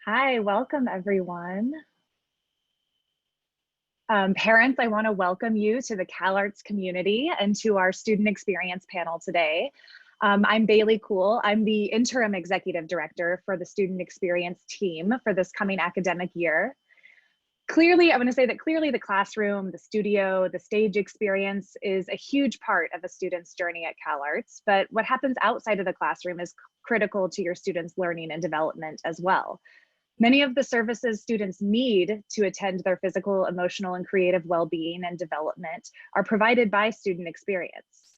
Hi, welcome everyone. Parents, I want to welcome you to the CalArts community and to our student experience panel today. I'm Bailey Kuhl. I'm the interim executive director for the student experience team for this coming academic year. Clearly, I want to say that clearly the classroom, the studio, the stage experience is a huge part of a student's journey at CalArts, but what happens outside of the classroom is critical to your students' learning and development as well. Many of the services students need to attend their physical, emotional, and creative well-being and development are provided by student experience.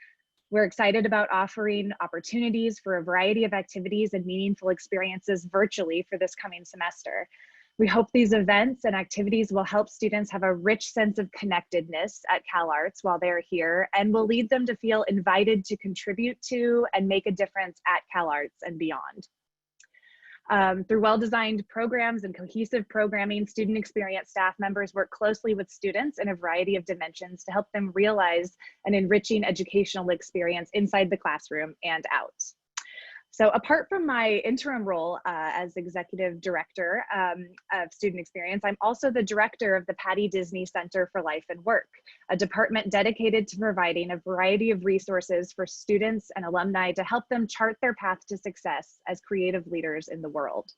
We're excited about offering opportunities for a variety of activities and meaningful experiences virtually for this coming semester. We hope these events and activities will help students have a rich sense of connectedness at CalArts while they're here and will lead them to feel invited to contribute to and make a difference at CalArts and beyond. Through well-designed programs and cohesive programming, student experience staff members work closely with students in a variety of dimensions to help them realize an enriching educational experience inside the classroom and out. So apart from my interim role as executive director of student experience, I'm also the director of the Patty Disney Center for Life and Work, a department dedicated to providing a variety of resources for students and alumni to help them chart their path to success as creative leaders in the world.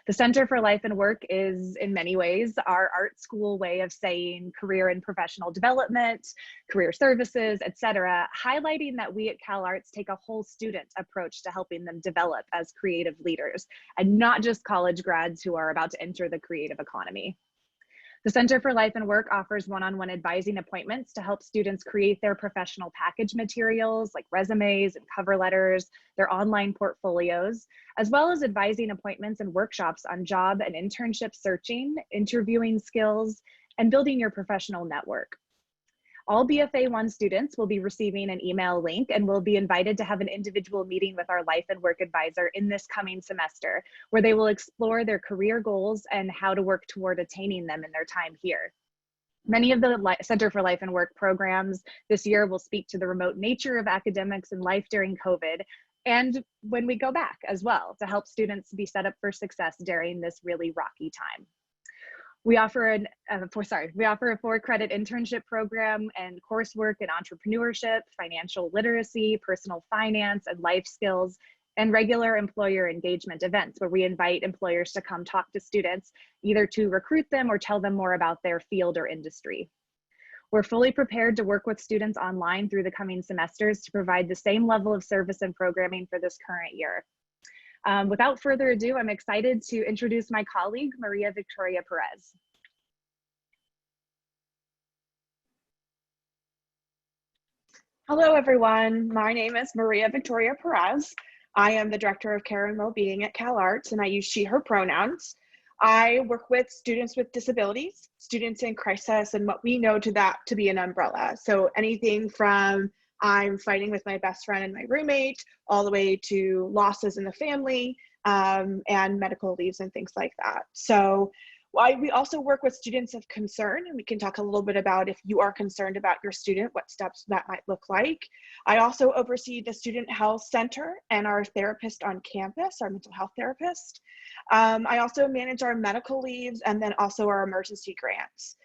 The Center for Life and Work is, in many ways, our art school way of saying career and professional development, career services, etc., highlighting that we at CalArts take a whole student approach to helping them develop as creative leaders, and not just college grads who are about to enter the creative economy. The Center for Life and Work offers one-on-one advising appointments to help students create their professional package materials like resumes and cover letters, their online portfolios, as well as advising appointments and workshops on job and internship searching, interviewing skills, and building your professional network. All BFA 1 students will be receiving an email link and will be invited to have an individual meeting with our Life and Work advisor in this coming semester, where they will explore their career goals and how to work toward attaining them in their time here. Many of the Center for Life and Work programs this year will speak to the remote nature of academics and life during COVID, and when we go back as well, to help students be set up for success during this really rocky time. We offer a 4-credit internship program and coursework in entrepreneurship, financial literacy, personal finance, and life skills, and regular employer engagement events where we invite employers to come talk to students, either to recruit them or tell them more about their field or industry. We're fully prepared to work with students online through the coming semesters to provide the same level of service and programming for this current year. Without further ado, I'm excited to introduce my colleague, Maria Victoria Perez. Hello, everyone. My name is Maria Victoria Perez. I am the Director of Care and Wellbeing at CalArts, and I use she, her pronouns. I work with students with disabilities, students in crisis, and what we know to that to be an umbrella. So anything from I'm fighting with my best friend and my roommate, all the way to losses in the family and medical leaves and things like that. So we also work with students of concern, and we can talk a little bit about if you are concerned about your student, what steps that might look like. I also oversee the Student Health Center and our therapist on campus, our mental health therapist. I also manage our medical leaves and then also our emergency grants.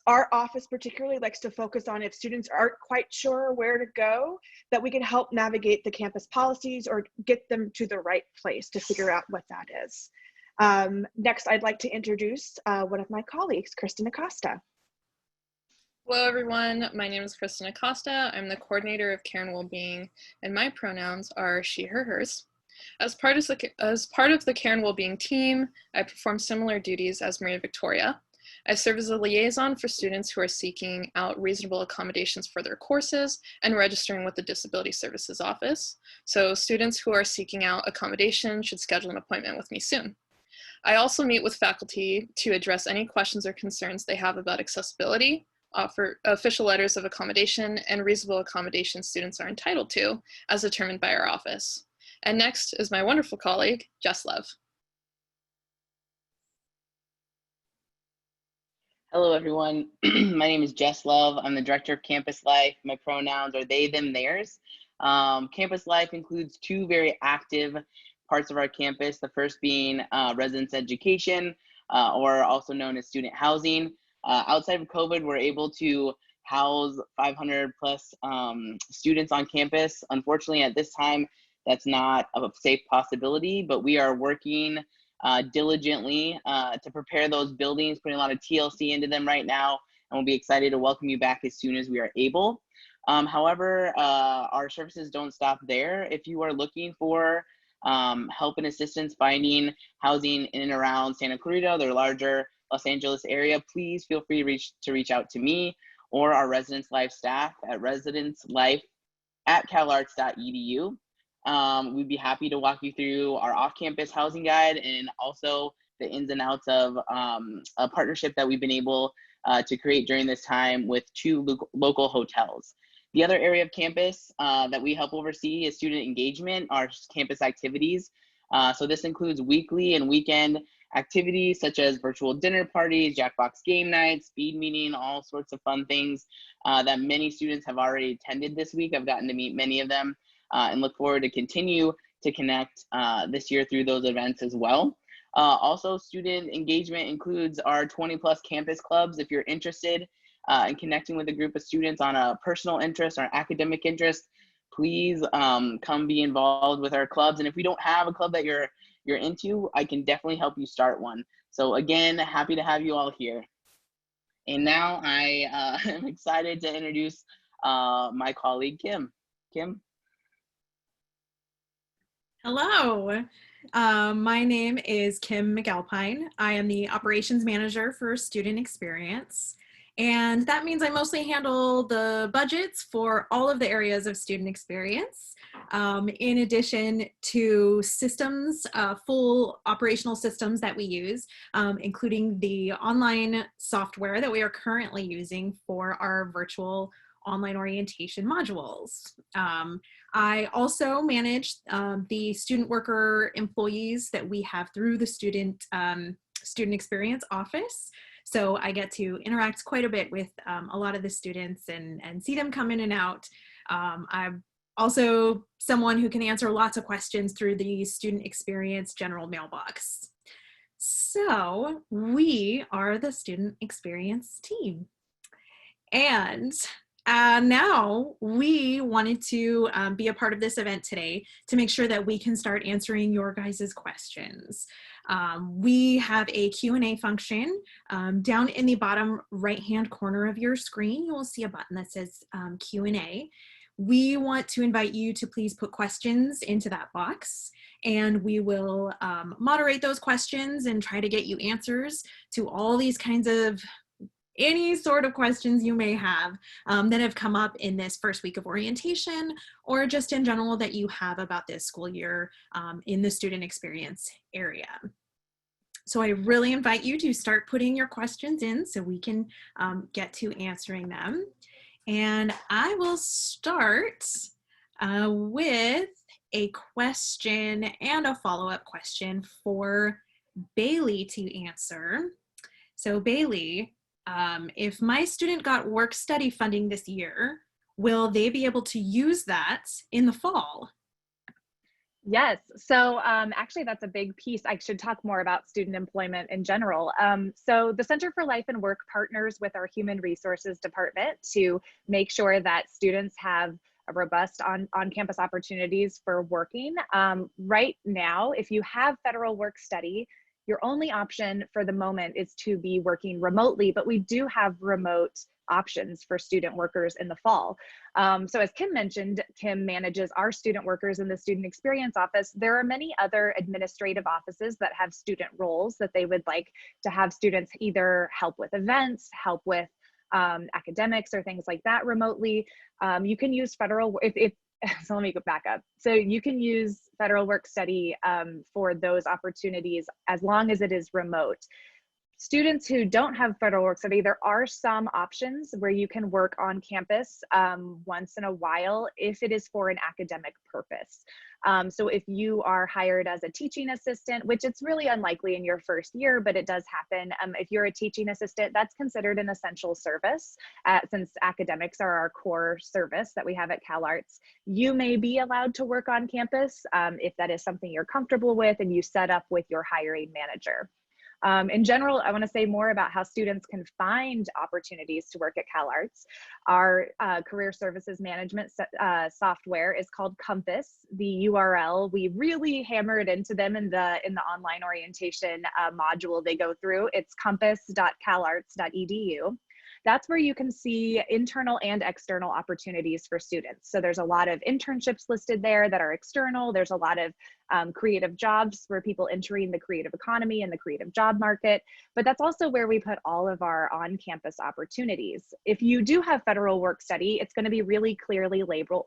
Our office particularly likes to focus on if students aren't quite sure where to go, that we can help navigate the campus policies or get them to the right place to figure out what that is. Next, I'd like to introduce one of my colleagues, Kristin Acosta. Hello, everyone. My name is Kristen Acosta. I'm the coordinator of care and well-being, and my pronouns are she, her, hers. As part of the care and well-being team, I perform similar duties as Maria Victoria. I serve as a liaison for students who are seeking out reasonable accommodations for their courses and registering with the Disability Services Office. So students who are seeking out accommodation should schedule an appointment with me soon. I also meet with faculty to address any questions or concerns they have about accessibility, offer official letters of accommodation, and reasonable accommodations students are entitled to, as determined by our office. And next is my wonderful colleague, Jess Love. Hello, everyone. My name is Jess Love. I'm the Director of Campus Life. My pronouns are they, them, theirs. Campus Life includes two very active parts of our campus, the first being residence education, or also known as student housing. Outside of COVID, we're able to house 500 plus students on campus. Unfortunately, at this time, that's not a safe possibility, but we are working diligently to prepare those buildings, putting a lot of TLC into them right now, and we'll be excited to welcome you back as soon as we are able. However, our services don't stop there. If you are looking for help and assistance finding housing in and around Santa Clarita, the larger Los Angeles area, please feel free to reach out to me or our Residence Life staff at residencelife@calarts.edu. We'd be happy to walk you through our off-campus housing guide and also the ins and outs of a partnership that we've been able to create during this time with 2 local hotels. The other area of campus that we help oversee is student engagement, our campus activities. So this includes weekly and weekend activities such as virtual dinner parties, Jackbox game nights, speed meeting, all sorts of fun things that many students have already attended this week. I've gotten to meet many of them and look forward to continue to connect this year through those events as well. Also, student engagement includes our 20 plus campus clubs. If you're interested in connecting with a group of students on a personal interest or academic interest, please come be involved with our clubs. And if we don't have a club that you're into, I can definitely help you start one. So again, happy to have you all here. And now I am excited to introduce my colleague, Kim. Kim? Hello, my name is Kim McAlpine. I am the operations manager for student experience. And that means I mostly handle the budgets for all of the areas of student experience, in addition to systems, full operational systems that we use, including the online software that we are currently using for our virtual online orientation modules. I also manage the student worker employees that we have through the student experience office. So I get to interact quite a bit with a lot of the students and see them come in and out. I'm also someone who can answer lots of questions through the student experience general mailbox. So we are the student experience team. And now we wanted to be a part of this event today to make sure that we can start answering your guys' questions. We have a Q&A function down in the bottom right-hand corner of your screen. You will see a button that says Q&A. We want to invite you to please put questions into that box, and we will moderate those questions and try to get you answers to all these kinds of any sort of questions you may have that have come up in this first week of orientation or just in general that you have about this school year in the student experience area. So I really invite you to start putting your questions in so we can get to answering them. And I will start with a question and a follow-up question for Bailey to answer. So Bailey, if my student got work-study funding this year, will they be able to use that in the fall? Yes, so actually that's a big piece. I should talk more about student employment in general. So the Center for Life and Work partners with our Human Resources Department to make sure that students have a robust on-campus opportunities for working. Right now, if you have federal work study, your only option for the moment is to be working remotely, but we do have remote options for student workers in the fall. So as Kim mentioned, Kim manages our student workers in the student experience office. There are many other administrative offices that have student roles that they would like to have students either help with events, help with academics or things like that remotely. You can use federal, so let me go back up. So you can use federal work study for those opportunities as long as it is remote. Students who don't have federal work study, there are some options where you can work on campus once in a while if it is for an academic purpose. So if you are hired as a teaching assistant, which it's really unlikely in your first year, but it does happen. If you're a teaching assistant, that's considered an essential service since academics are our core service that we have at CalArts. You may be allowed to work on campus if that is something you're comfortable with and you set up with your hiring manager. In general, I want to say more about how students can find opportunities to work at CalArts. Our career services management software is called Compass. The URL, we really hammer it into them in the online orientation module they go through. It's compass.calarts.edu. That's where you can see internal and external opportunities for students. So there's a lot of internships listed there that are external. There's a lot of creative jobs for people entering the creative economy and the creative job market. But that's also where we put all of our on-campus opportunities. If you do have federal work study, it's going to be really clearly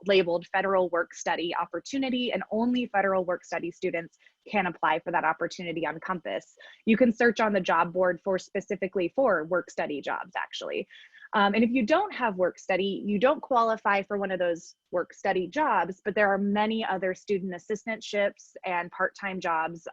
labeled federal work study opportunity, and only federal work study students can apply for that opportunity on Compass. You can search on the job board specifically for work study jobs, actually. And if you don't have work study, you don't qualify for one of those work study jobs, but there are many other student assistantships and part-time jobs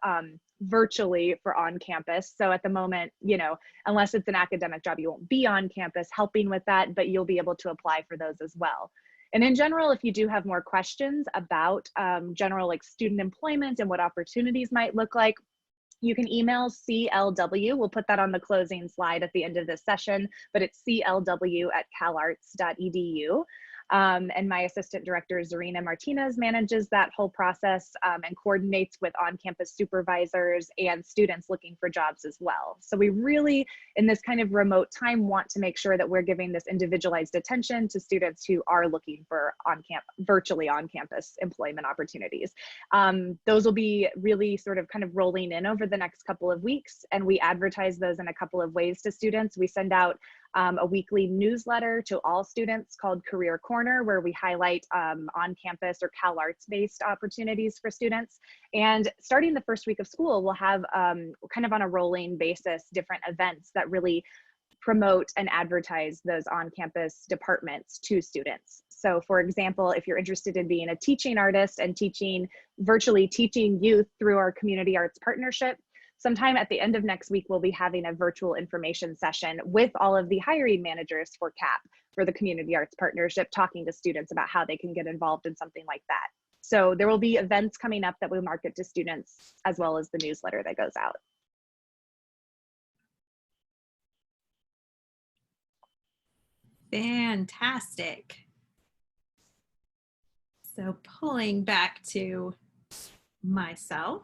virtually for on campus. So at the moment, you know, unless it's an academic job, you won't be on campus helping with that, but you'll be able to apply for those as well. And in general, if you do have more questions about general like student employment and what opportunities might look like, you can email CLW. We'll put that on the closing slide at the end of this session, but it's clw@calarts.edu. And my assistant director, Zarina Martinez, manages that whole process and coordinates with on-campus supervisors and students looking for jobs as well. So we really, in this kind of remote time, want to make sure that we're giving this individualized attention to students who are looking for virtually on-campus employment opportunities. Those will be really sort of kind of rolling in over the next couple of weeks, and we advertise those in a couple of ways to students. We send out a weekly newsletter to all students called Career Corner, where we highlight on-campus or CalArts-based opportunities for students. And starting the first week of school, we'll have kind of on a rolling basis, different events that really promote and advertise those on-campus departments to students. So for example, if you're interested in being a teaching artist and virtually teaching youth through our community arts partnership, sometime at the end of next week, we'll be having a virtual information session with all of the hiring managers for CAP, for the Community Arts Partnership, talking to students about how they can get involved in something like that. So there will be events coming up that we market to students, as well as the newsletter that goes out. Fantastic. So pulling back to myself.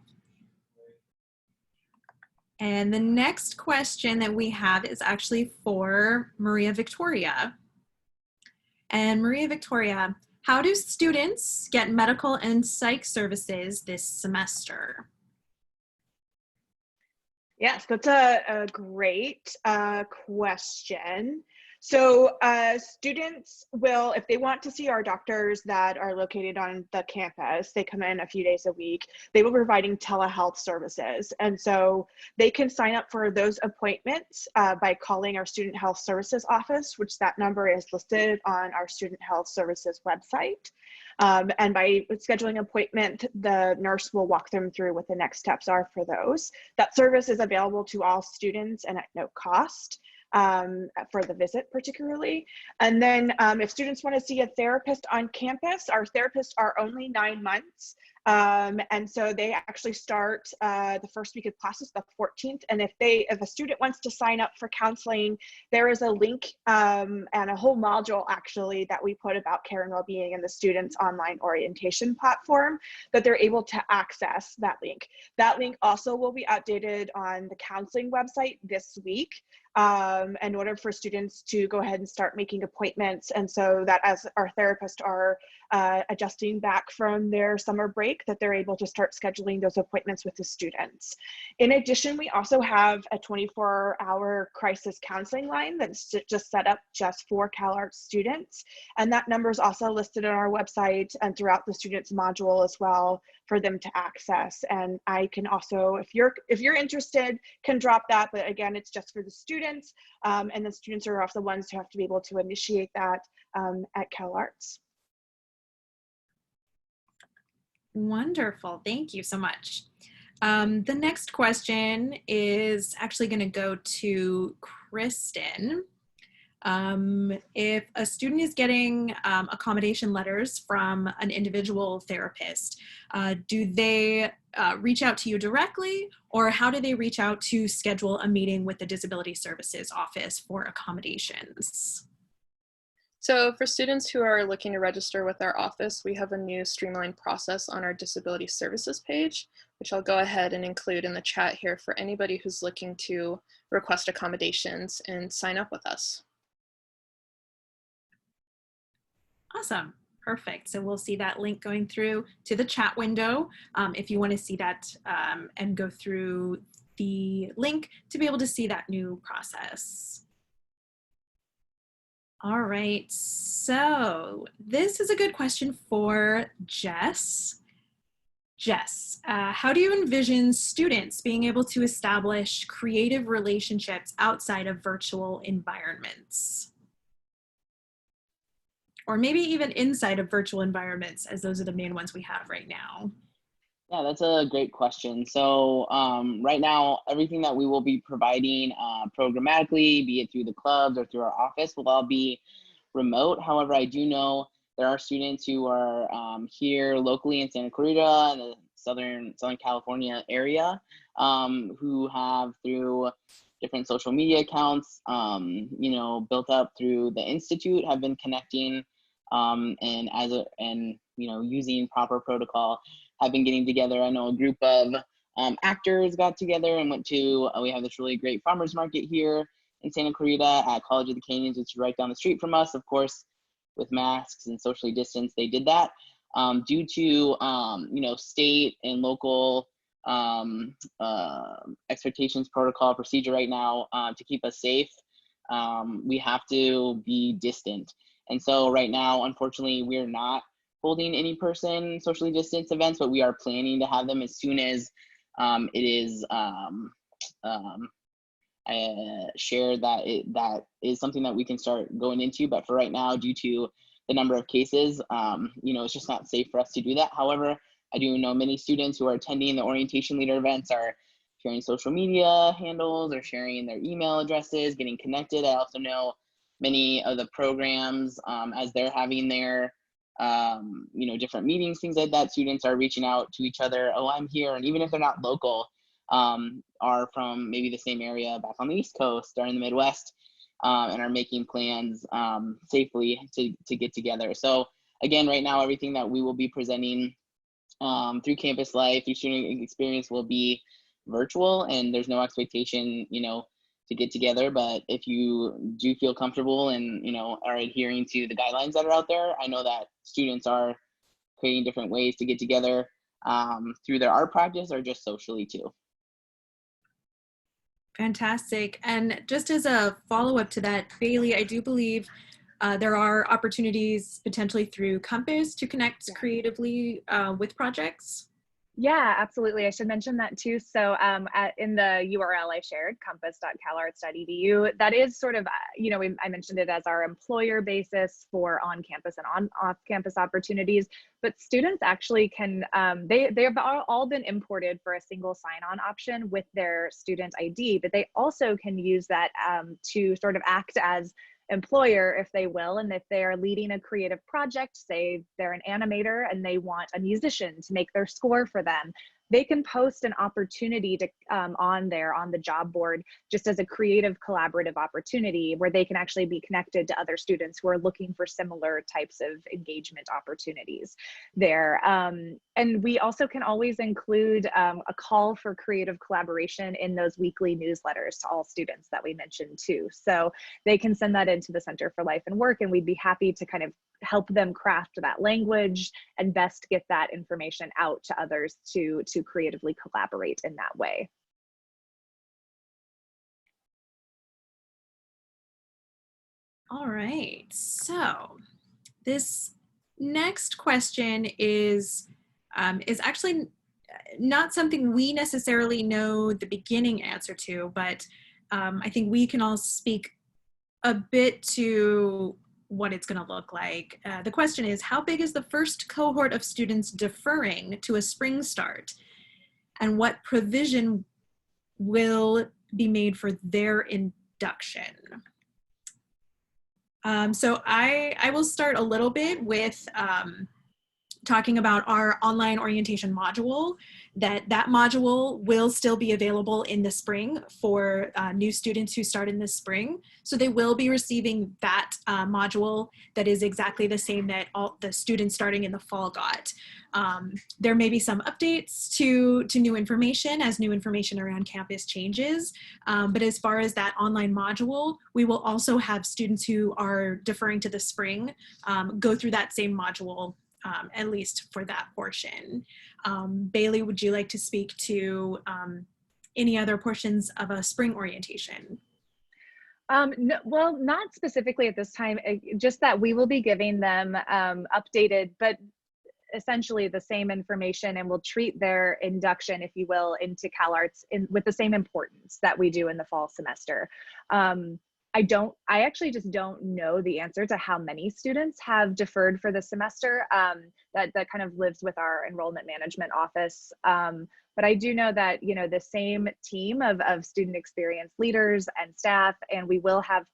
And the next question that we have is actually for Maria Victoria. And Maria Victoria, how do students get medical and psych services this semester? Yes, that's a great question. So students will, if they want to see our doctors that are located on the campus, they come in a few days a week, they will be providing telehealth services. And so they can sign up for those appointments by calling our Student Health Services office, which that number is listed on our Student Health Services website. And by scheduling an appointment, the nurse will walk them through what the next steps are for those. That service is available to all students and at no cost. For the visit particularly. And then if students want to see a therapist on campus, our therapists are only 9 months. And so they actually start the first week of classes, the 14th. And if a student wants to sign up for counseling, there is a link and a whole module actually that we put about care and well-being in the students' online orientation platform that they're able to access that link. That link also will be updated on the counseling website this week. In order for students to go ahead and start making appointments. And so that as our therapists are adjusting back from their summer break, break that they're able to start scheduling those appointments with the students. In addition, we also have a 24-hour crisis counseling line that's just set up just for CalArts students. And that number is also listed on our website and throughout the students module as well for them to access. And I can also, if you're interested, can drop that, but again, it's just for the students, and the students are also the ones who have to be able to initiate that at CalArts. Wonderful, thank you so much. The next question is actually going to go to Kristen. If a student is getting accommodation letters from an individual therapist, do they reach out to you directly, or how do they reach out to schedule a meeting with the Disability Services office for accommodations? So for students who are looking to register with our office, we have a new streamlined process on our Disability Services page, which I'll go ahead and include in the chat here for anybody who's looking to request accommodations and sign up with us. Awesome. Perfect. So we'll see that link going through to the chat window if you want to see that and go through the link to be able to see that new process. All right, so this is a good question for Jess. Jess, how do you envision students being able to establish creative relationships outside of virtual environments? Or maybe even inside of virtual environments, as those are the main ones we have right now. Yeah, that's a great question. So right now, everything that we will be providing programmatically, be it through the clubs or through our office, will all be remote. However, I do know there are students who are here locally in Santa Clarita and the Southern California area who have, through different social media accounts, built up through the Institute, have been connecting and using proper protocol, have been getting together. I know a group of actors got together and went to, we have this really great farmers market here in Santa Clarita at College of the Canyons, which is right down the street from us. Of course, with masks and socially distanced, they did that. Due to, state and local expectations, protocol, procedure right now to keep us safe, we have to be distant. And so right now, unfortunately, we're not holding any person socially distanced events, but we are planning to have them as soon as it is shared that that is something that we can start going into. But for right now, due to the number of cases, it's just not safe for us to do that. However, I do know many students who are attending the orientation leader events are sharing social media handles or sharing their email addresses, getting connected. I also know many of the programs, as they're having their different meetings, things like that, students are reaching out to each other. Oh, I'm here. And even if they're not local, are from maybe the same area back on the East Coast or in the Midwest, and are making plans safely to get together. So again, right now, everything that we will be presenting through campus life, through student experience, will be virtual, and there's no expectation, to get together. But if you do feel comfortable and, are adhering to the guidelines that are out there, I know that students are creating different ways to get together through their art practice or just socially too. Fantastic. And just as a follow-up to that, Bailey, I do believe there are opportunities potentially through Compass to connect creatively with projects. Yeah, absolutely. I should mention that too. So in the URL I shared, compass.calarts.edu, that is sort of, I mentioned it as our employer basis for on-campus and off-campus opportunities, but students actually can, they have all been imported for a single sign-on option with their student ID, but they also can use that to sort of act as employer, if they will. And if they are leading a creative project, say they're an animator and they want a musician to make their score for them, they can post an opportunity to on the job board, just as a creative collaborative opportunity where they can actually be connected to other students who are looking for similar types of engagement opportunities there. And we also can always include a call for creative collaboration in those weekly newsletters to all students that we mentioned too. So they can send that into the Center for Life and Work, and we'd be happy to kind of help them craft that language and best get that information out to others to creatively collaborate in that way. All right, so this next question is actually not something we necessarily know the beginning answer to, but I think we can all speak a bit to what it's going to look like. The question is, how big is the first cohort of students deferring to a spring start? And what provision will be made for their induction? So I will start a little bit with talking about our online orientation module. That module will still be available in the spring for new students who start in the spring. So they will be receiving that module that is exactly the same that all the students starting in the fall got. There may be some updates to new information as new information around campus changes. But as far as that online module, we will also have students who are deferring to the spring go through that same module, at least for that portion. Bailey, would you like to speak to any other portions of a spring orientation? No, well, not specifically at this time, just that we will be giving them updated, but essentially the same information, and we'll treat their induction, if you will, into CalArts with the same importance that we do in the fall semester. I actually just don't know the answer to how many students have deferred for the semester. That kind of lives with our enrollment management office. But I do know that, you know, the same team of student experience leaders and staff, and we will have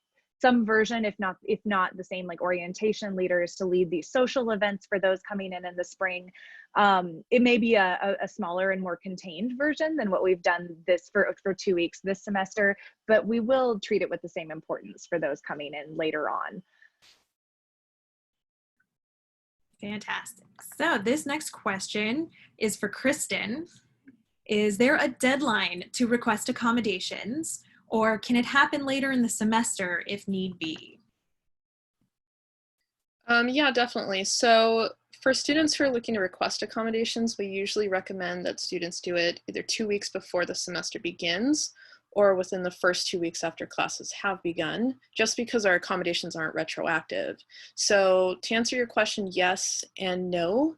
some version, if not the same, like orientation leaders to lead these social events for those coming in the spring. It may be a smaller and more contained version than what we've done this for 2 weeks this semester, but we will treat it with the same importance for those coming in later on. Fantastic. So this next question is for Kristen. Is there a deadline to request accommodations, or can it happen later in the semester if need be? Yeah, definitely. So for students who are looking to request accommodations, we usually recommend that students do it either 2 weeks before the semester begins or within the first 2 weeks after classes have begun, just because our accommodations aren't retroactive. So to answer your question, yes and no.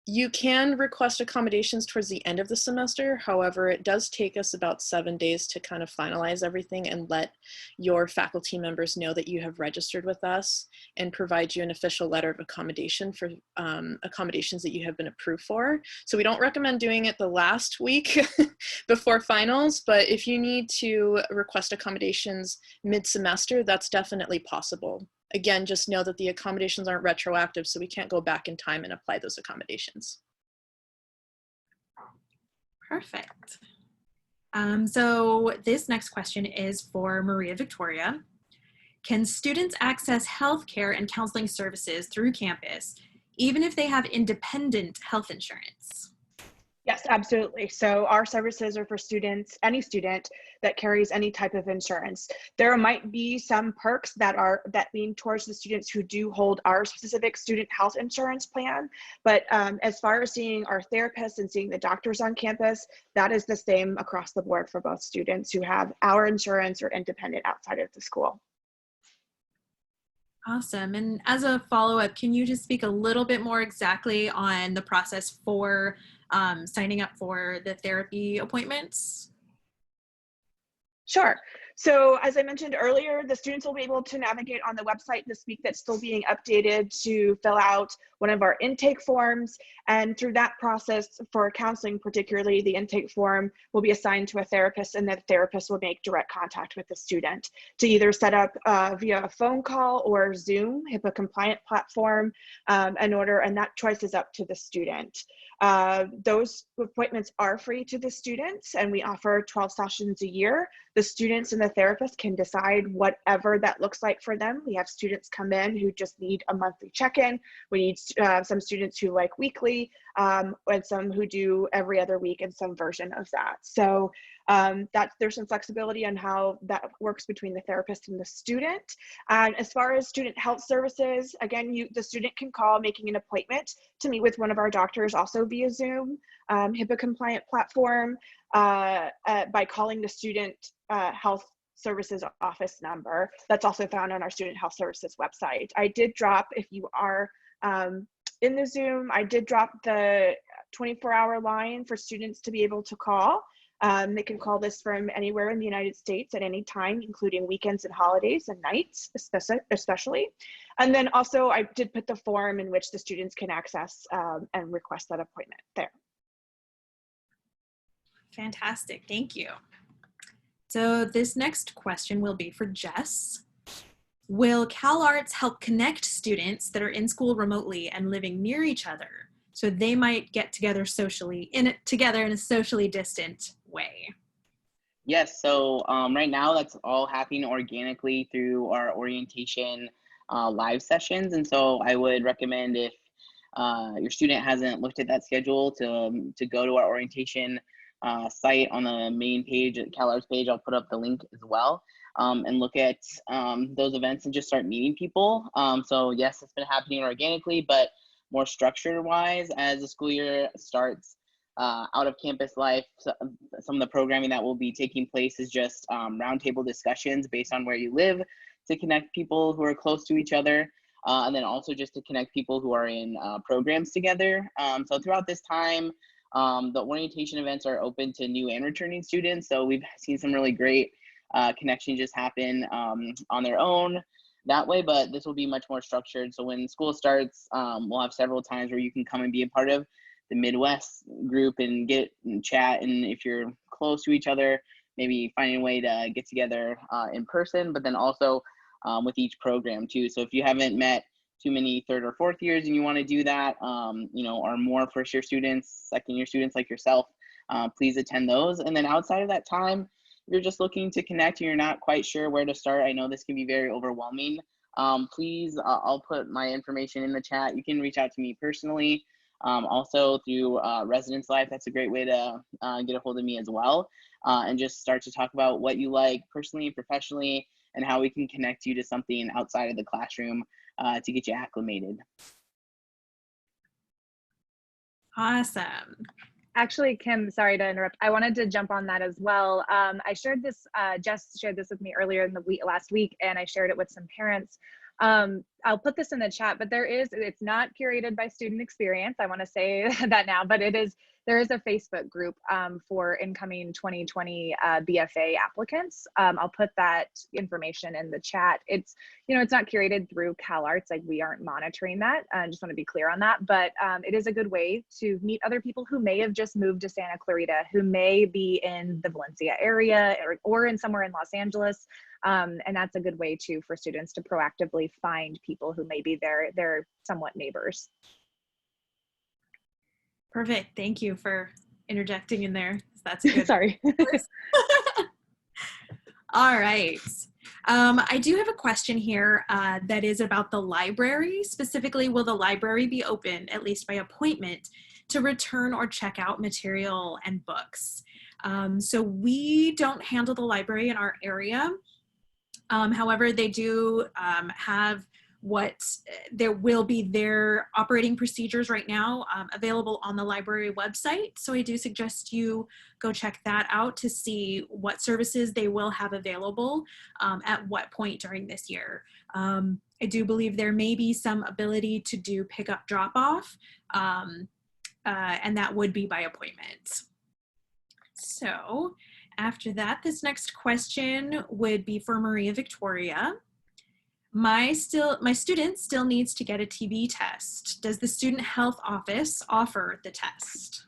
You can request accommodations towards the end of the semester. However, it does take us about 7 days to kind of finalize everything and let your faculty members know that you have registered with us and provide you an official letter of accommodation for accommodations that you have been approved for. So we don't recommend doing it the last week before finals, but if you need to request accommodations mid-semester, that's definitely possible. Again, just know that the accommodations aren't retroactive, so we can't go back in time and apply those accommodations. Perfect. So this next question is for Maria Victoria. Can students access healthcare and counseling services through campus, even if they have independent health insurance? Yes, absolutely. So our services are for students, any student that carries any type of insurance. There might be some perks that lean towards the students who do hold our specific student health insurance plan. But as far as seeing our therapists and seeing the doctors on campus, that is the same across the board for both students who have our insurance or independent outside of the school. Awesome. And as a follow-up, can you just speak a little bit more exactly on the process for signing up for the therapy appointments? Sure. So as I mentioned earlier, the students will be able to navigate on the website this week that's still being updated to fill out one of our intake forms. And through that process, for counseling particularly, the intake form will be assigned to a therapist, and the therapist will make direct contact with the student to either set up via a phone call or Zoom, HIPAA compliant platform, and that choice is up to the student. Those appointments are free to the students, and we offer 12 sessions a year. The students and the therapist can decide whatever that looks like for them. We have students come in who just need a monthly check-in. We need some students who like weekly, and some who do every other week and some version of that. So that there's some flexibility on how that works between the therapist and the student. And as far as student health services, again, the student can call making an appointment to meet with one of our doctors, also via Zoom, HIPAA compliant platform, by calling the student health services office number. That's also found on our student health services website. I did drop, if you are in the Zoom, I did drop the 24-hour line for students to be able to call. They can call this from anywhere in the United States at any time, including weekends and holidays and nights, especially. And then also I did put the form in which the students can access and request that appointment there. Fantastic, thank you. So this next question will be for Jess. Will CalArts help connect students that are in school remotely and living near each other so they might get together socially, together in a socially distant way? Yes, so right now that's all happening organically through our orientation live sessions. And so I would recommend, if your student hasn't looked at that schedule, to go to our orientation site on the main page, CalArts page. I'll put up the link as well, and look at those events and just start meeting people. So yes, it's been happening organically, but more structure wise, as the school year starts, out of campus life, some of the programming that will be taking place is just roundtable discussions based on where you live, to connect people who are close to each other, and then also just to connect people who are in programs together. So throughout this time, the orientation events are open to new and returning students. So we've seen some really great connections just happen on their own that way, but this will be much more structured. So when school starts, we'll have several times where you can come and be a part of the Midwest group and get and chat. And if you're close to each other, maybe finding a way to get together in person, but then also with each program too. So if you haven't met too many third or fourth years and you want to do that, or more first year students, second year students like yourself, please attend those. And then outside of that time, if you're just looking to connect and you're not quite sure where to start, I know this can be very overwhelming. Please, I'll put my information in the chat. You can reach out to me personally. Also through Residence Life, that's a great way to get a hold of me as well, and just start to talk about what you like personally and professionally, and how we can connect you to something outside of the classroom to get you acclimated. Awesome. Actually, Kim, sorry to interrupt. I wanted to jump on that as well. I shared this, Jess shared this with me earlier in the last week, and I shared it with some parents. I'll put this in the chat, but it's not curated by Student Experience. I want to say that now, but there is a Facebook group for incoming 2020 BFA applicants. I'll put that information in the chat. It's not curated through CalArts, like we aren't monitoring that. I just want to be clear on that, but it is a good way to meet other people who may have just moved to Santa Clarita, who may be in the Valencia area or in somewhere in Los Angeles. And that's a good way too for students to proactively find people who may be their somewhat neighbors. Perfect. Thank you for interjecting in there. That's good. Sorry. All right. I do have a question here that is about the library. Specifically, will the library be open, at least by appointment, to return or check out material and books? So we don't handle the library in our area. However, they do have there will be their operating procedures right now available on the library website. So I do suggest you go check that out to see what services they will have available at what point during this year. I do believe there may be some ability to do pick up drop off, and that would be by appointment. So after that, this next question would be for Maria Victoria. My student still needs to get a TB test. Does the student health office offer the test?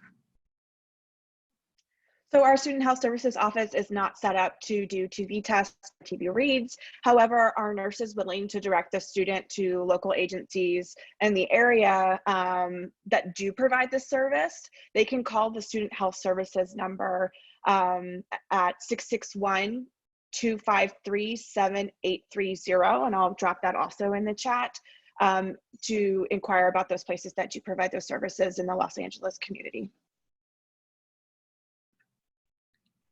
So our Student Health Services office is not set up to do TB tests, TB reads. However, our nurse is willing to direct the student to local agencies in the area that do provide this service. They can call the Student Health Services number at 661-253-7830, and I'll drop that also in the chat to inquire about those places that do provide those services in the Los Angeles community.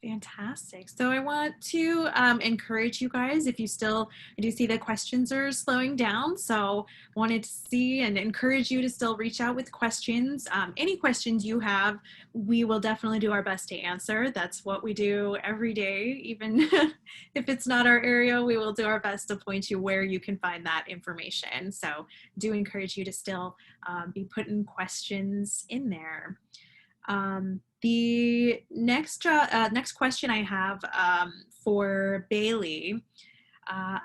Fantastic. So I want to encourage you guys, if you still, I do see the questions are slowing down. So wanted to see and encourage you to still reach out with questions. Any questions you have, we will definitely do our best to answer. That's what we do every day. Even if it's not our area, we will do our best to point you where you can find that information. So do encourage you to still be putting questions in there. The next question I have for Bailey,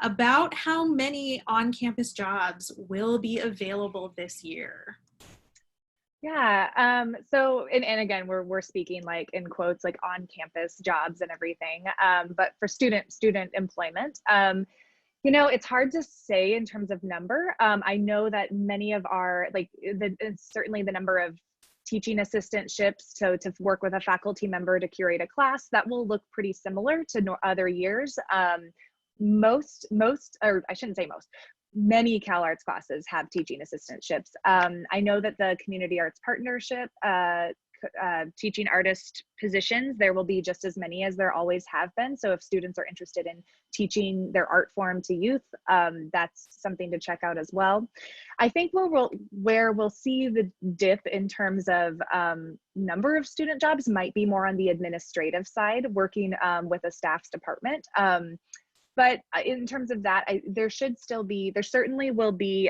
about how many on-campus jobs will be available this year? Yeah, so, and again, we're speaking like in quotes, like on-campus jobs and everything, but for student employment, you know, it's hard to say in terms of number. I know that many of our, like, certainly the number of teaching assistantships, so to work with a faculty member to curate a class, that will look pretty similar to other years. Most, or I shouldn't say most, many CalArts classes have teaching assistantships. I know that the Community Arts Partnership teaching artist positions, there will be just as many as there always have been. So if students are interested in teaching their art form to youth, that's something to check out as well. I think where we'll see the dip in terms of number of student jobs might be more on the administrative side, working with a staff's department. But in terms of that, there certainly will be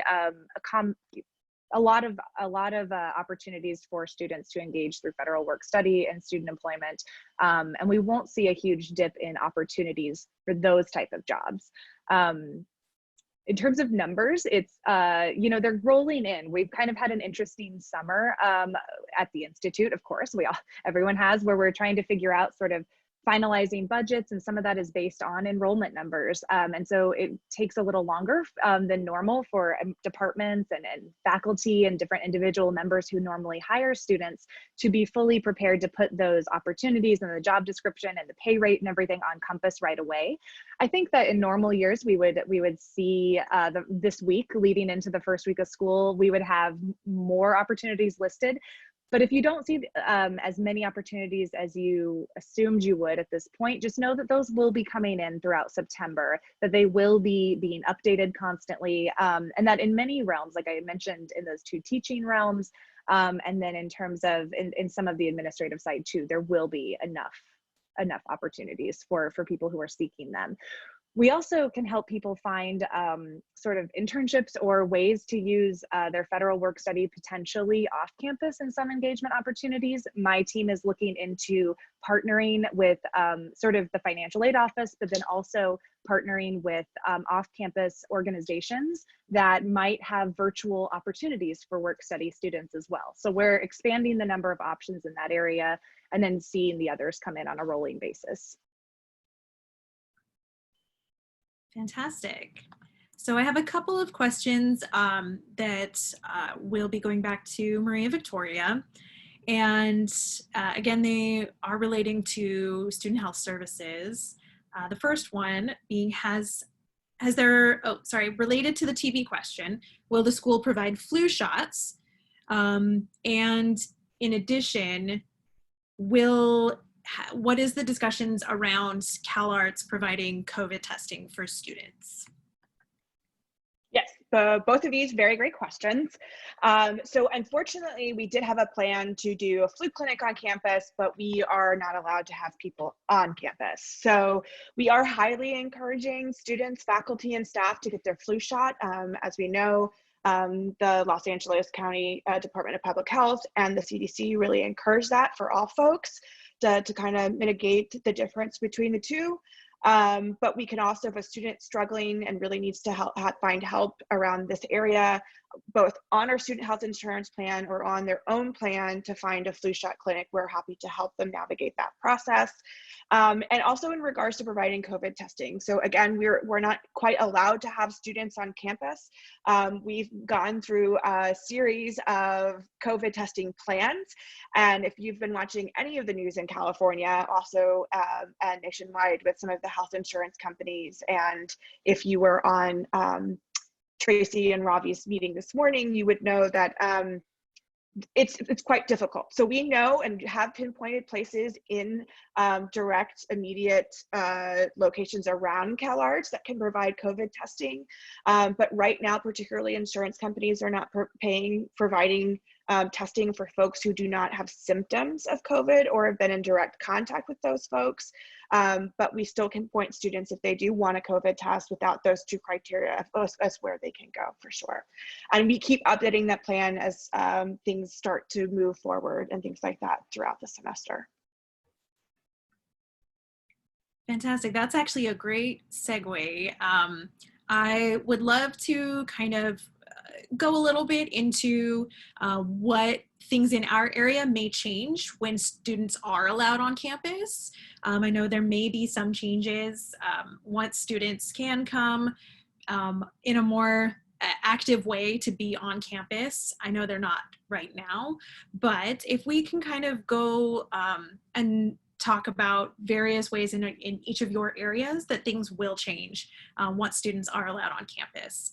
a lot of opportunities for students to engage through federal work study and student employment, and we won't see a huge dip in opportunities for those type of jobs. In terms of numbers, it's you know, they're rolling in. We've kind of had an interesting summer at the Institute, of course. Everyone has, where we're trying to figure out sort of finalizing budgets, and some of that is based on enrollment numbers. And so it takes a little longer than normal for departments and faculty and different individual members who normally hire students to be fully prepared to put those opportunities and the job description and the pay rate and everything on Compass right away. I think that in normal years, we would see this week leading into the first week of school, we would have more opportunities listed. But if you don't see as many opportunities as you assumed you would at this point, just know that those will be coming in throughout September, that they will be being updated constantly, and that in many realms, like I mentioned in those two teaching realms, and then in terms of in some of the administrative side too, there will be enough opportunities for people who are seeking them. We also can help people find sort of internships or ways to use their federal work study potentially off campus in some engagement opportunities. My team is looking into partnering with sort of the financial aid office, but then also partnering with off-campus organizations that might have virtual opportunities for work study students as well. So we're expanding the number of options in that area and then seeing the others come in on a rolling basis. Fantastic. So I have a couple of questions that will be going back to Maria Victoria. And again, they are relating to student health services. The first one being related to the TB question, will the school provide flu shots? And in addition, what is the discussions around CalArts providing COVID testing for students? Yes, both of these very great questions. So unfortunately, we did have a plan to do a flu clinic on campus, but we are not allowed to have people on campus. So we are highly encouraging students, faculty, and staff to get their flu shot. As we know, the Los Angeles County Department of Public Health and the CDC really encourage that for all folks to kind of mitigate the difference between the two. But we can also, if a student struggling and really needs to find help around this area, both on our student health insurance plan or on their own plan to find a flu shot clinic, we're happy to help them navigate that process. And also in regards to providing COVID testing. So again, we're not quite allowed to have students on campus. We've gone through a series of COVID testing plans. And if you've been watching any of the news in California, also and nationwide with some of the health insurance companies, and if you were on Tracy and Ravi's meeting this morning, you would know that it's quite difficult. So we know and have pinpointed places in direct, immediate locations around CalArts that can provide COVID testing. But right now, particularly insurance companies are not providing testing for folks who do not have symptoms of COVID or have been in direct contact with those folks. But we still can point students, if they do want a COVID test without those two criteria, as where they can go for sure. And we keep updating that plan as things start to move forward and things like that throughout the semester. Fantastic. That's actually a great segue. I would love to kind of go a little bit into what things in our area may change when students are allowed on campus. I know there may be some changes once students can come in a more active way to be on campus. I know they're not right now, but if we can kind of go and talk about various ways in each of your areas that things will change once students are allowed on campus.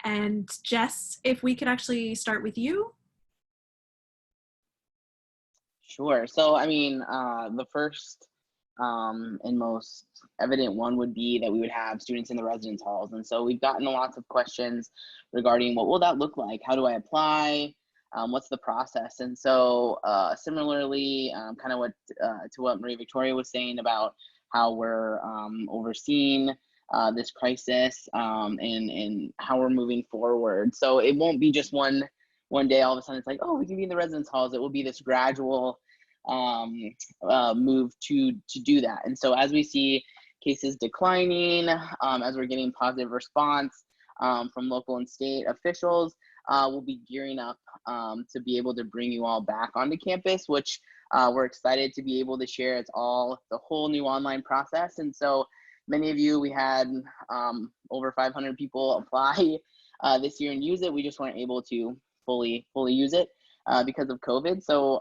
And Jess, if we could actually start with you. Sure. So, I mean, the first and most evident one would be that we would have students in the residence halls. And so we've gotten lots of questions regarding what will that look like? How do I apply? What's the process? And so similarly, kind of to what Maria Victoria was saying about how we're overseeing this crisis and how we're moving forward. So it won't be just one day all of a sudden it's like, oh, we can be in the residence halls. It will be this gradual move to do that. And so as we see cases declining, as we're getting positive response from local and state officials, we'll be gearing up to be able to bring you all back onto campus, which we're excited to be able to share. It's all the whole new online process. And so many of you, we had over 500 people apply this year and use it. We just weren't able to fully use it because of COVID. So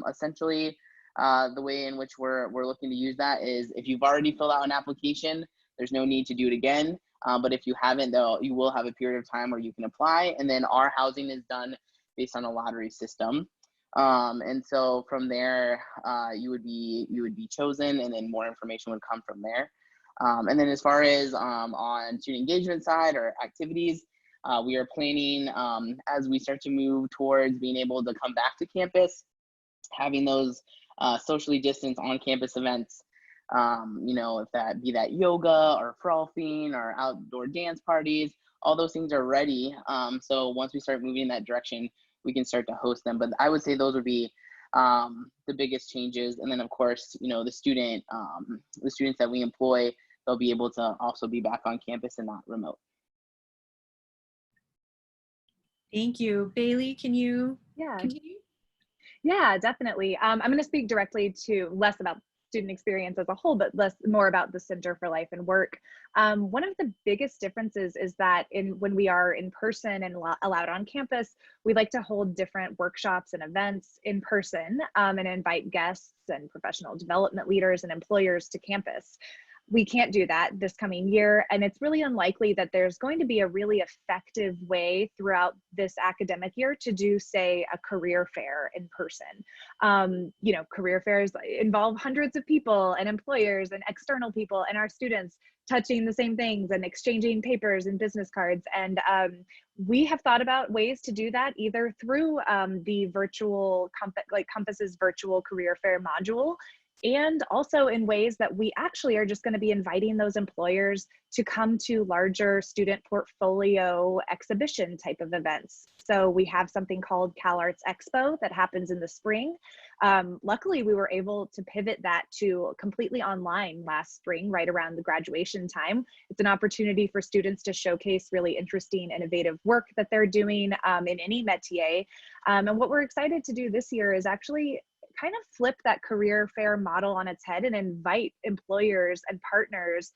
essentially, the way in which we're looking to use that is if you've already filled out an application, there's no need to do it again. But if you haven't, though, you will have a period of time where you can apply. And then our housing is done based on a lottery system. And so from there, you would be chosen, and then more information would come from there. And then as far as on student engagement side or activities, we are planning as we start to move towards being able to come back to campus, having those socially distanced on-campus events. You know, if that be that yoga or frolfing or outdoor dance parties, all those things are ready. So once we start moving in that direction, we can start to host them. But I would say those would be the biggest changes. And then of course, you know, the students that we employ, they'll be able to also be back on campus and not remote. Thank you. Bailey, can you continue? Yeah, definitely. I'm going to speak directly to less about student experience as a whole, but more about the Center for Life and Work. One of the biggest differences is that when we are in person and allowed on campus, we like to hold different workshops and events in person and invite guests and professional development leaders and employers to campus. We can't do that this coming year, and it's really unlikely that there's going to be a really effective way throughout this academic year to do, say, a career fair in person. You know, career fairs involve hundreds of people and employers and external people and our students touching the same things and exchanging papers and business cards. And we have thought about ways to do that either through the virtual, Compass's virtual career fair module, and also in ways that we actually are just going to be inviting those employers to come to larger student portfolio exhibition type of events. So we have something called CalArts Expo that happens in the spring. Luckily, we were able to pivot that to completely online last spring, right around the graduation time. It's an opportunity for students to showcase really interesting, innovative work that they're doing in any métier. And what we're excited to do this year is actually kind of flip that career fair model on its head and invite employers and partners,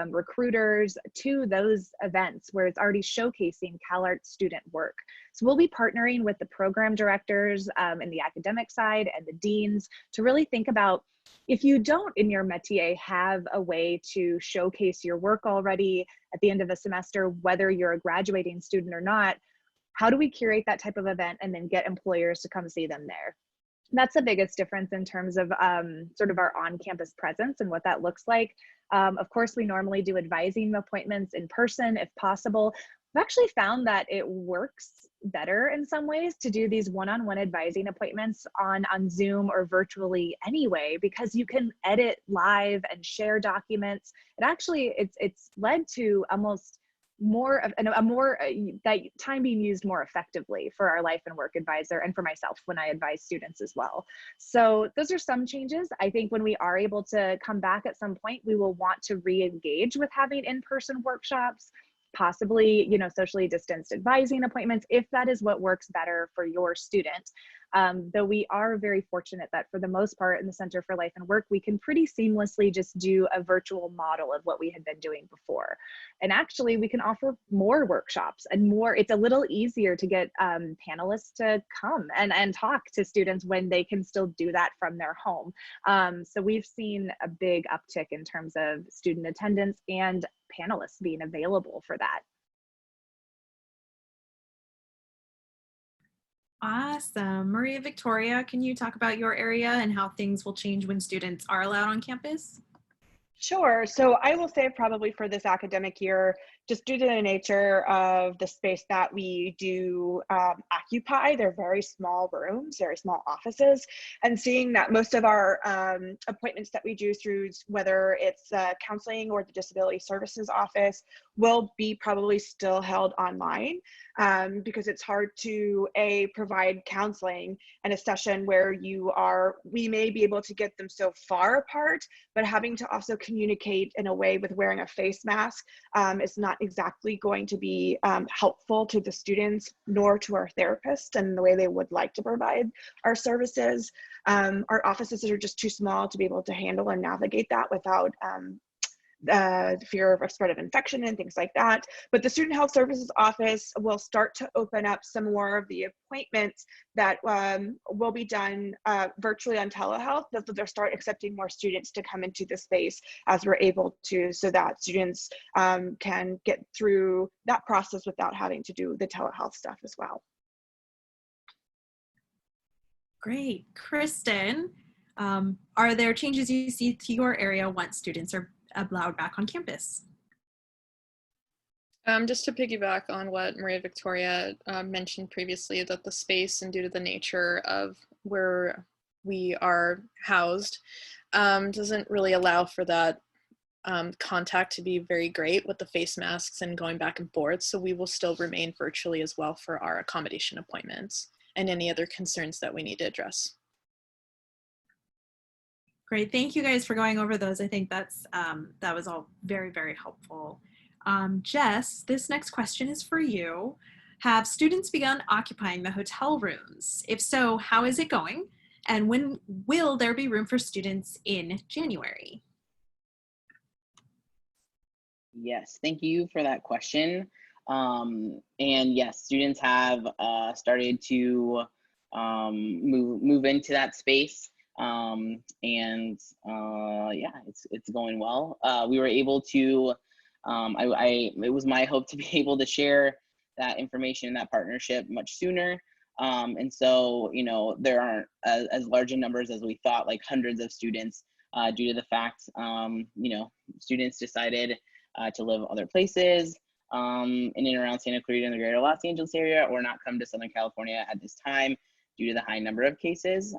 recruiters to those events where it's already showcasing CalArts student work. So we'll be partnering with the program directors in the academic side and the deans to really think about, if you don't in your métier have a way to showcase your work already at the end of a semester, whether you're a graduating student or not, how do we curate that type of event and then get employers to come see them there? That's the biggest difference in terms of sort of our on-campus presence and what that looks like. Of course, we normally do advising appointments in person if possible. I've actually found that it works better in some ways to do these one-on-one advising appointments on Zoom or virtually anyway, because you can edit live and share documents. It actually, it's led to almost more of that time being used more effectively for our life and work advisor and for myself when I advise students as well. So those are some changes. I think when we are able to come back at some point, we will want to re-engage with having in-person workshops, possibly, you know, socially distanced advising appointments, if that is what works better for your student. Though we are very fortunate that for the most part in the Center for Life and Work, we can pretty seamlessly just do a virtual model of what we had been doing before. And actually we can offer more workshops and more, it's a little easier to get panelists to come and talk to students when they can still do that from their home. So we've seen a big uptick in terms of student attendance and panelists being available for that. Awesome. Maria Victoria, can you talk about your area and how things will change when students are allowed on campus? Sure. So I will say probably for this academic year, just due to the nature of the space that we do occupy, they're very small rooms, very small offices, and seeing that most of our appointments that we do through, whether it's counseling or the Disability Services office, will be probably still held online because it's hard to provide counseling in a session where we may be able to get them so far apart, but having to also communicate in a way with wearing a face mask is not exactly going to be helpful to the students nor to our therapists and the way they would like to provide our services. Our offices are just too small to be able to handle and navigate that without the fear of a spread of infection and things like that. But the Student Health Services office will start to open up some more of the appointments that will be done virtually on telehealth. They'll start accepting more students to come into the space as we're able to, so that students can get through that process without having to do the telehealth stuff as well. Great. Kristen, are there changes you see to your area once students are allowed back on campus? Just to piggyback on what Maria Victoria mentioned previously, that the space and due to the nature of where we are housed doesn't really allow for that contact to be very great with the face masks and going back and forth. So we will still remain virtually as well for our accommodation appointments and any other concerns that we need to address. Great, thank you guys for going over those. I think that's that was all very, very helpful. Jess, this next question is for you. Have students begun occupying the hotel rooms? If so, how is it going? And when will there be room for students in January? Yes, thank you for that question. And yes, students have started to move into that space. Yeah, it's going well. We were able to, it was my hope to be able to share that information and that partnership much sooner. And so, you know, there aren't as large in numbers as we thought, like hundreds of students, due to the fact, you know, students decided to live other places in and around Santa Clarita in the greater Los Angeles area, or not come to Southern California at this time due to the high number of cases.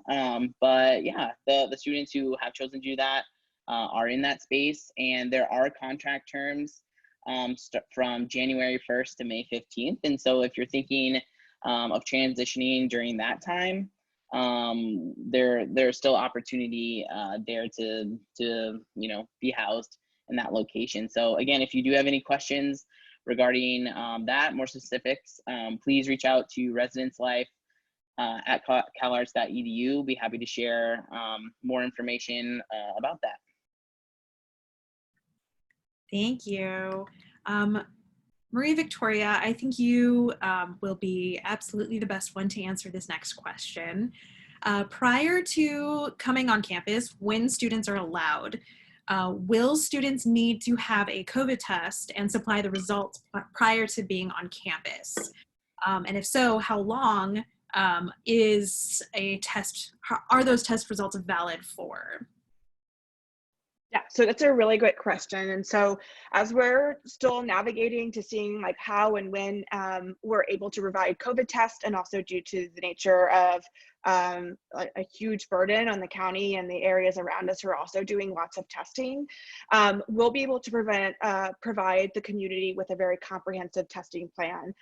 But yeah, the students who have chosen to do that are in that space, and there are contract terms from January 1st to May 15th. And so if you're thinking of transitioning during that time, there's still opportunity there to you know, be housed in that location. So again, if you do have any questions regarding that, more specifics, please reach out to Residence Life at calarts.edu. Be happy to share more information about that. Thank you. Maria Victoria, I think you will be absolutely the best one to answer this next question. Prior to coming on campus, when students are allowed, will students need to have a COVID test and supply the results prior to being on campus? And if so, how long is a test, are those test results valid for? Yeah, so that's a really great question. And so as we're still navigating to seeing like how and when we're able to provide COVID tests, and also due to the nature of a huge burden on the county and the areas around us who are also doing lots of testing, we'll be able to provide the community with a very comprehensive testing plan.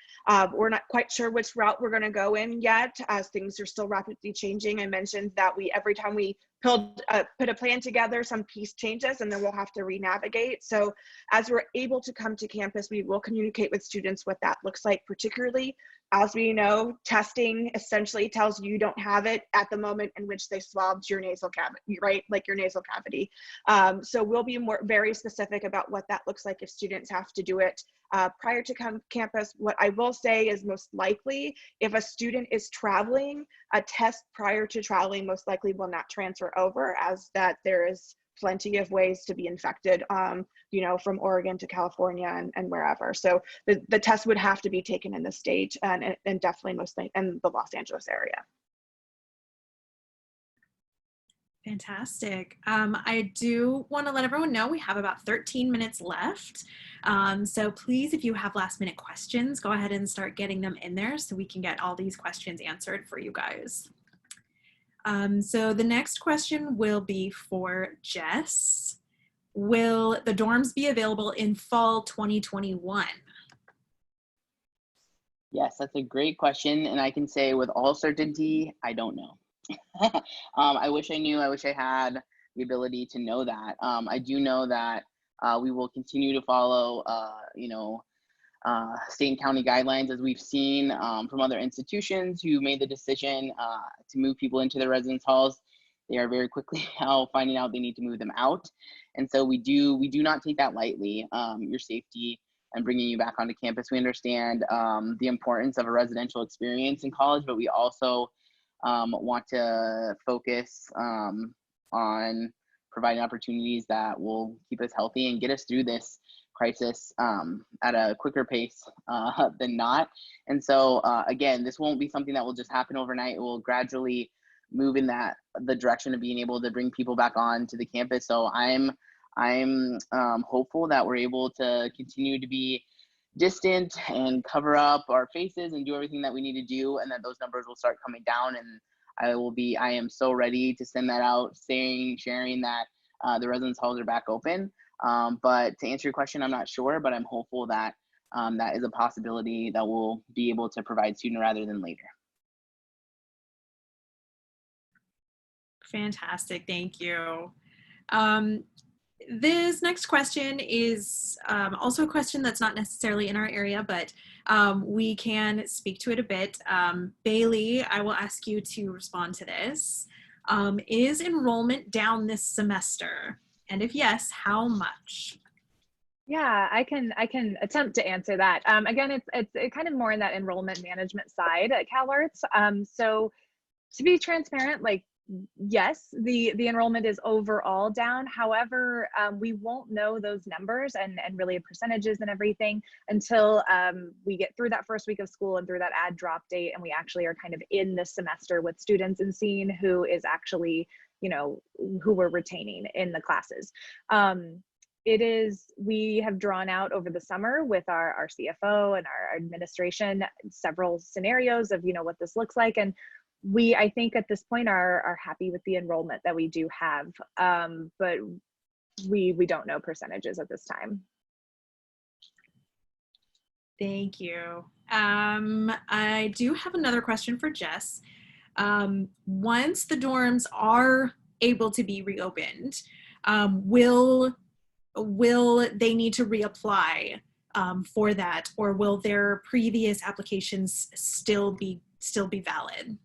We're not quite sure which route we're going to go in yet, as things are still rapidly changing. I mentioned that every time we put a plan together, some piece changes, and then we'll have to re-navigate. So as we're able to come to campus, we will communicate with students what that looks like, particularly as we know, testing essentially tells you don't have it at the moment in which they swabbed your nasal cavity, right? Like your nasal cavity. So we'll be very specific about what that looks like if students have to do it prior to campus. What I will say is most likely, if a student is traveling, a test prior to traveling most likely will not transfer over, as that there is plenty of ways to be infected, you know, from Oregon to California and wherever. So the test would have to be taken in the state and definitely mostly in the Los Angeles area. Fantastic. I do want to let everyone know we have about 13 minutes left. So please, if you have last minute questions, go ahead and start getting them in there so we can get all these questions answered for you guys. So the next question will be for Jess. Will the dorms be available in fall 2021? Yes, that's a great question. And I can say with all certainty, I don't know. I wish I knew. I wish I had the ability to know that. I do know that we will continue to follow, state and county guidelines, as we've seen from other institutions who made the decision to move people into their residence halls. They are very quickly now finding out they need to move them out. And so we do not take that lightly, your safety and bringing you back onto campus. We understand the importance of a residential experience in college, but we also want to focus on providing opportunities that will keep us healthy and get us through this crisis at a quicker pace than not. And so again, this won't be something that will just happen overnight. It will gradually move in the direction of being able to bring people back on to the campus. So I'm hopeful that we're able to continue to be distant and cover up our faces and do everything that we need to do, and that those numbers will start coming down. And I am so ready to send that out, sharing that the residence halls are back open. But to answer your question, I'm not sure, but I'm hopeful that that is a possibility that we'll be able to provide sooner rather than later. Fantastic, thank you. This next question is also a question that's not necessarily in our area, but we can speak to it a bit. Bailey, I will ask you to respond to this. Is enrollment down this semester? And if yes, how much? Yeah, I can attempt to answer that. Again, it's kind of more in that enrollment management side at CalArts. So to be transparent, like, yes, the enrollment is overall down. However, we won't know those numbers and really percentages and everything until we get through that first week of school and through that add drop date, and we actually are kind of in this semester with students and seeing who is actually, you know, who we're retaining in the classes. We have drawn out over the summer with our CFO and our administration several scenarios of, you know, what this looks like, and we, I think at this point, are happy with the enrollment that we do have, but we don't know percentages at this time. Thank you. I do have another question for Jess. Once the dorms are able to be reopened, will they need to reapply for that, or will their previous applications still be valid?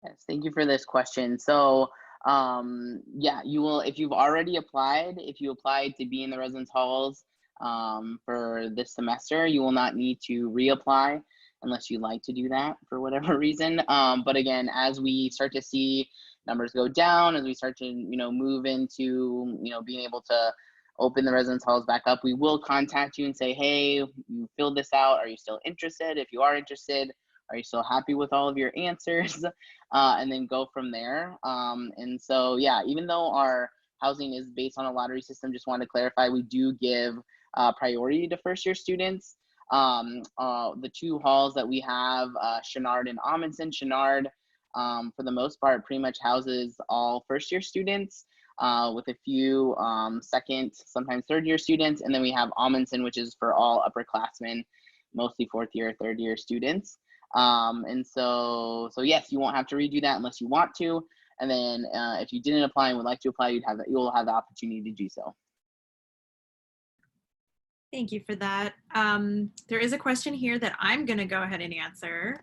Yes, thank you for this question. So yeah, you will, if you've already applied, if you applied to be in the residence halls for this semester, you will not need to reapply unless you like to do that for whatever reason. But again, as we start to see numbers go down, as we start to, you know, move into, you know, being able to open the residence halls back up, we will contact you and say, hey, you filled this out. Are you still interested? If you are interested, are you still happy with all of your answers? And then go from there. And so, yeah, even though our housing is based on a lottery system, just want to clarify, we do give priority to first year students. The two halls that we have, Chenard and Amundsen. Chenard, for the most part, pretty much houses all first year students, with a few second, sometimes third year students. And then we have Amundsen, which is for all upperclassmen, mostly fourth year, third year students. And so yes, you won't have to redo that unless you want to. And then if you didn't apply and would like to apply, you'll have the opportunity to do so. Thank you for that. There is a question here that I'm going to go ahead and answer.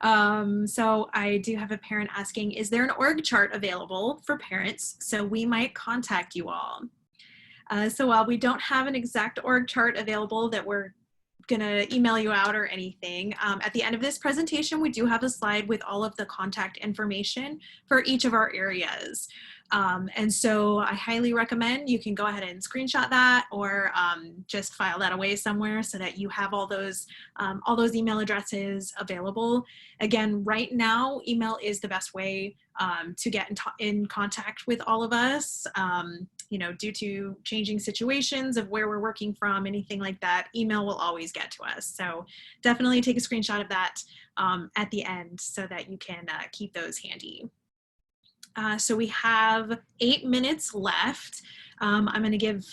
So I do have a parent asking, is there an org chart available for parents so we might contact you all? So while we don't have an exact org chart available that we're going to email you out or anything, at the end of this presentation, we do have a slide with all of the contact information for each of our areas. And so I highly recommend you can go ahead and screenshot that, or just file that away somewhere so that you have all those email addresses available. Again, right now, email is the best way to get in contact with all of us. You know, due to changing situations of where we're working from, anything like that, email will always get to us. So definitely take a screenshot of that at the end so that you can keep those handy. So we have 8 minutes left. I'm going to give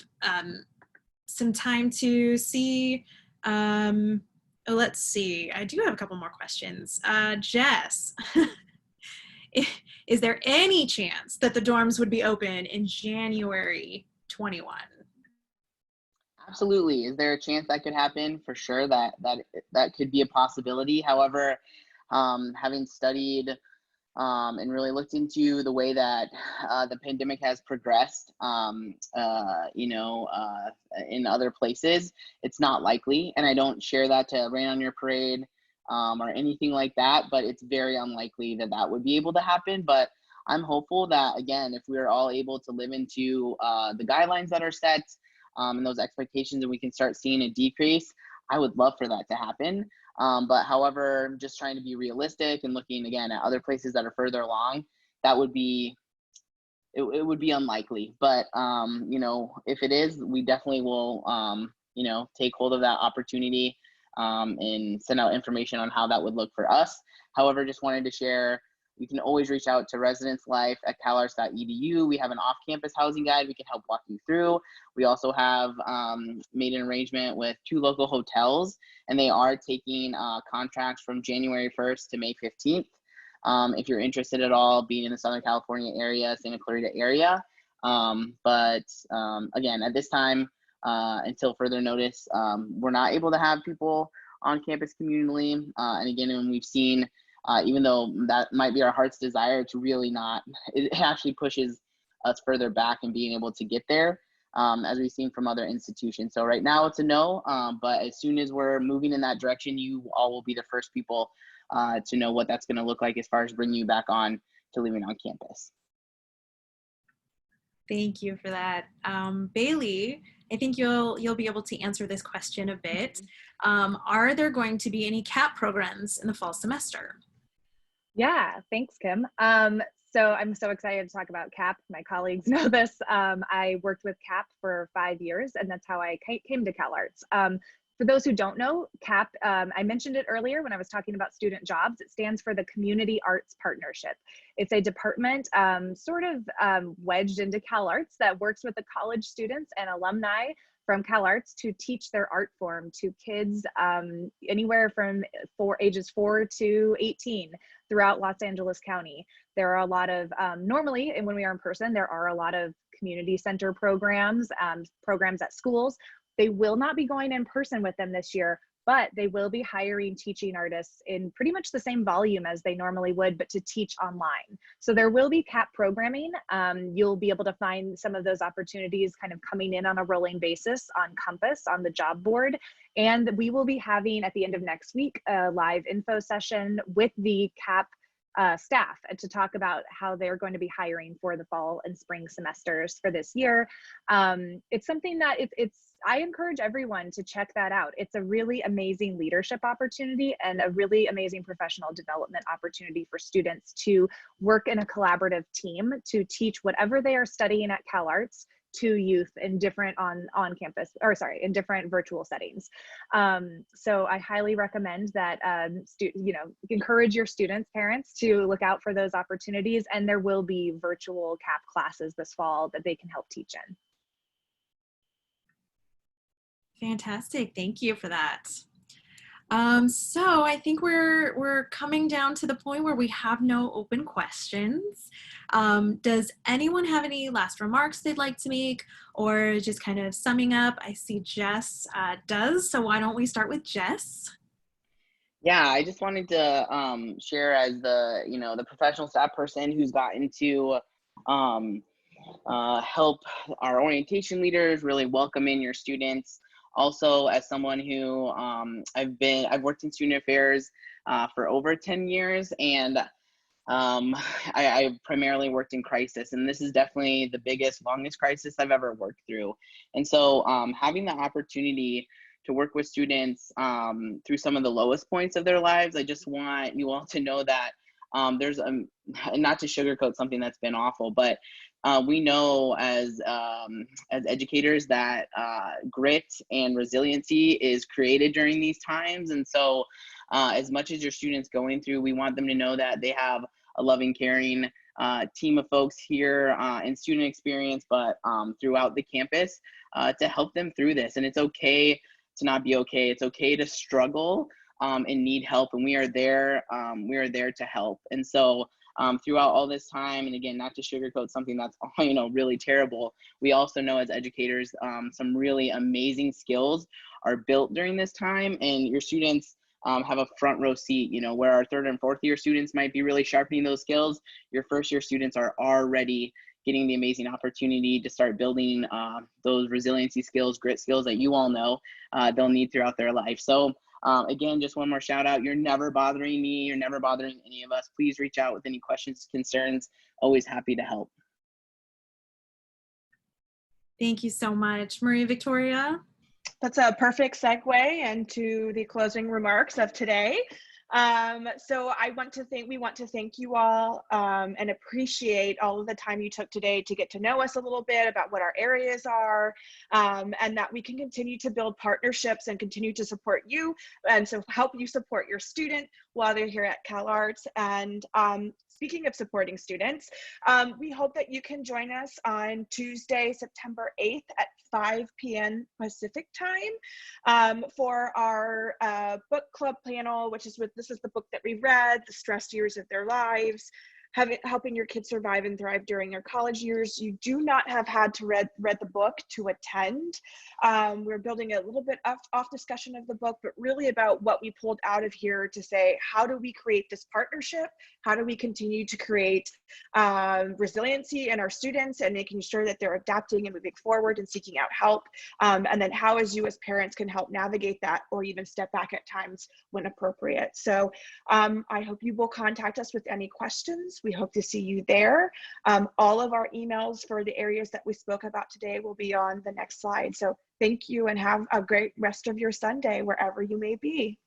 some time to see. Let's see. I do have a couple more questions. Jess, is there any chance that the dorms would be open in January 21? Absolutely. Is there a chance that could happen? For sure, that could be a possibility. However, having studied and really looked into the way that the pandemic has progressed, you know, in other places, it's not likely. And I don't share that to rain on your parade or anything like that, but it's very unlikely that that would be able to happen. But I'm hopeful that, again, if we're all able to live into the guidelines that are set and those expectations, and we can start seeing a decrease, I would love for that to happen. But however, just trying to be realistic and looking again at other places that are further along, that would be, it would be unlikely. But, you know, if it is, we definitely will, you know, take hold of that opportunity and send out information on how that would look for us. However, just wanted to share, you can always reach out to residencelife@calarts.edu. We have an off-campus housing guide we can help walk you through. We also have made an arrangement with 2 local hotels, and they are taking contracts from January 1st to May 15th. If you're interested at all, being in the Southern California area, Santa Clarita area. But again, at this time, until further notice, we're not able to have people on campus communally. And again, when we've seen, even though that might be our heart's desire to really not, it actually pushes us further back in being able to get there, as we've seen from other institutions. So right now it's a no, but as soon as we're moving in that direction, you all will be the first people to know what that's going to look like as far as bringing you back on to living on campus. Thank you for that. Bailey, I think you'll be able to answer this question a bit. Are there going to be any CAP programs in the fall semester? Yeah, thanks, Kim. So I'm so excited to talk about CAP. My colleagues know this. I worked with CAP for 5 years, and that's how I came to CalArts. For those who don't know, CAP, I mentioned it earlier when I was talking about student jobs. It stands for the Community Arts Partnership. It's a department sort of wedged into CalArts that works with the college students and alumni from CalArts to teach their art form to kids anywhere from ages 4 to 18 throughout Los Angeles County. There are a lot of, normally, and when we are in person, there are a lot of community center programs, programs at schools. They will not be going in person with them this year, but they will be hiring teaching artists in pretty much the same volume as they normally would, but to teach online. So there will be CAP programming. You'll be able to find some of those opportunities kind of coming in on a rolling basis on Compass, on the job board. And we will be having at the end of next week, a live info session with the CAP staff and to talk about how they're going to be hiring for the fall and spring semesters for this year. It's something that I encourage everyone to check that out. It's a really amazing leadership opportunity and a really amazing professional development opportunity for students to work in a collaborative team to teach whatever they are studying at CalArts to youth in different in different virtual settings. So I highly recommend that, encourage your students, parents to look out for those opportunities, and there will be virtual CAP classes this fall that they can help teach in. Fantastic, thank you for that. So I think we're coming down to the point where we have no open questions. Does anyone have any last remarks they'd like to make, or just kind of summing up? I see Jess does, so why don't we start with Jess? Yeah, I just wanted to share as the professional staff person who's gotten to help our orientation leaders really welcome in your students. Also, as someone who I've worked in student affairs for over 10 years, and I primarily worked in crisis, and this is definitely the biggest, longest crisis I've ever worked through. And so having the opportunity to work with students through some of the lowest points of their lives, I just want you all to know that there's not to sugarcoat something that's been awful, but we know as educators that grit and resiliency is created during these times. And so as much as your students going through, we want them to know that they have a loving, caring team of folks here in student experience, but throughout the campus to help them through this. And it's okay to not be okay. It's okay to struggle and need help, and we are there to help. And so throughout all this time, and again, not to sugarcoat something that's really terrible, we also know as educators some really amazing skills are built during this time, and your students have a front row seat. Where our third and fourth year students might be really sharpening those skills, your first year students are already getting the amazing opportunity to start building those resiliency skills, grit skills that you all know they'll need throughout their life. So again, just one more shout out. You're never bothering me. You're never bothering any of us. Please reach out with any questions, concerns. Always happy to help. Thank you so much. Maria Victoria? That's a perfect segue into the closing remarks of today. So we want to thank you all and appreciate all of the time you took today to get to know us a little bit about what our areas are, and that we can continue to build partnerships and continue to support you, and so help you support your student while they're here at CalArts. And speaking of supporting students, we hope that you can join us on Tuesday, September 8th at 5 p.m. Pacific time for our book club panel, this is the book that we read, The Stressed Years of Their Lives, helping your kids survive and thrive during their college years. You do not have had to read the book to attend. We're building a little bit off discussion of the book, but really about what we pulled out of here to say, how do we create this partnership? How do we continue to create resiliency in our students and making sure that they're adapting and moving forward and seeking out help? And then how, as you as parents, can help navigate that or even step back at times when appropriate. So I hope you will contact us with any questions. We hope to see you there. All of our emails for the areas that we spoke about today will be on the next slide. So thank you and have a great rest of your Sunday wherever you may be.